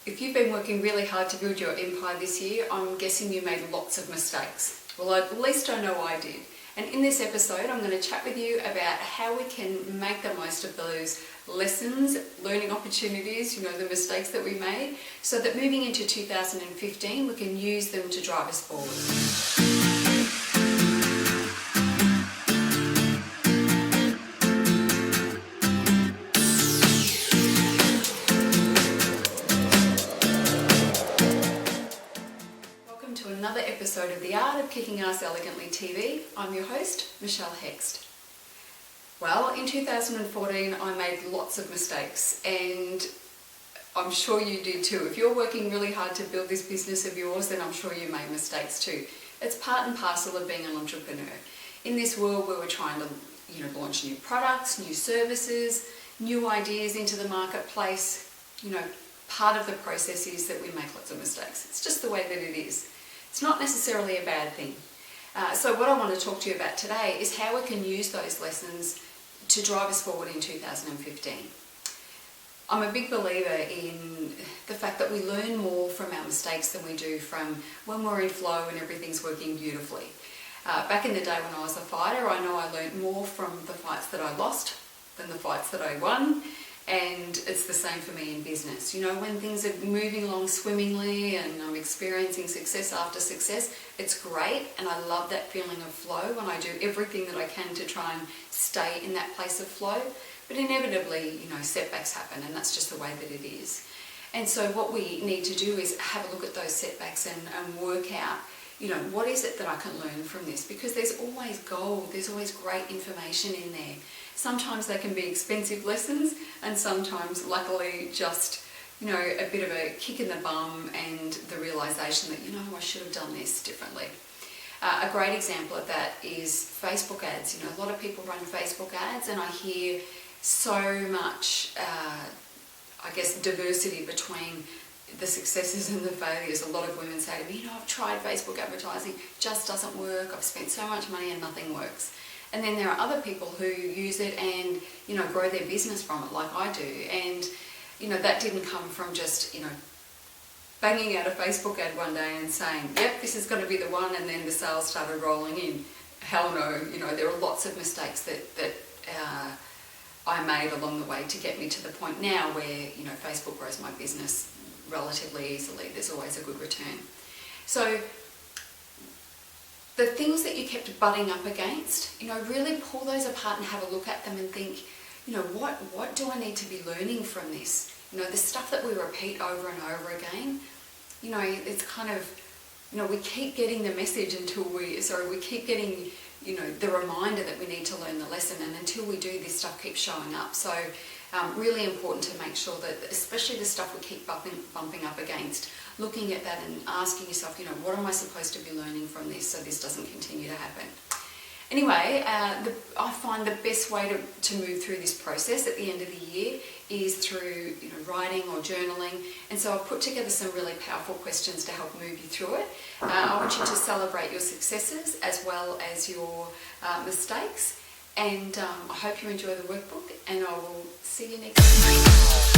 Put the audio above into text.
If you've been working really hard to build your empire this year, I'm guessing you made lots of mistakes. Well, at least I know I did. And in this episode, I'm going to chat with you about how we can make the most of those lessons, learning opportunities, the mistakes that we made, so that moving into 2015, we can use them to drive us forward. Another episode of The Art of Kicking Ass Elegantly TV. I'm your host, Michelle Hext. Well, in 2014 I made lots of mistakes, and I'm sure you did too. If you're working really hard to build this business of yours, then I'm sure you made mistakes too. It's part and parcel of being an entrepreneur. In this world where we're trying to launch new products, new services, new ideas into the marketplace, part of the process is that we make lots of mistakes. It's just the way that it is. It's not necessarily a bad thing. So what I want to talk to you about today is how we can use those lessons to drive us forward in 2015. I'm a big believer in the fact that we learn more from our mistakes than we do from when we're in flow and everything's working beautifully. Back in the day when I was a fighter, I know I learned more from the fights that I lost than the fights that I won. And it's the same for me in business. When things are moving along swimmingly and I'm experiencing success after success, it's great, and I love that feeling of flow when I do everything that I can to try and stay in that place of flow. But inevitably, setbacks happen, and that's just the way that it is. And so what we need to do is have a look at those setbacks and work out, what is it that I can learn from this? Because there's always gold, there's always great information in there. Sometimes they can be expensive lessons, and sometimes, luckily, just, a bit of a kick in the bum and the realisation that, I should have done this differently. A great example of that is Facebook ads. A lot of people run Facebook ads, and I hear so much, diversity between the successes and the failures. A lot of women say to me, I've tried Facebook advertising, just doesn't work. I've spent so much money and nothing works. And then there are other people who use it and, grow their business from it like I do. And, that didn't come from just, banging out a Facebook ad one day and saying, yep, this is going to be the one, and then the sales started rolling in. Hell no. There are lots of mistakes that I made along the way to get me to the point now where, Facebook grows my business relatively easily. There's always a good return. So the things that you kept butting up against, really pull those apart and have a look at them and think, what do I need to be learning from this? The stuff that we repeat over and over again, it's kind of, we keep getting the message we keep getting, the reminder that we need to learn the lesson, and until we do, this stuff keeps showing up. So really important to make sure that, especially the stuff we keep bumping up against, looking at that and asking yourself, what am I supposed to be learning from this so this doesn't continue to happen? Anyway, I find the best way to move through this process at the end of the year is through writing or journaling. And so I've put together some really powerful questions to help move you through it. I want you to celebrate your successes as well as your mistakes. And I hope you enjoy the workbook, and I will see you next time.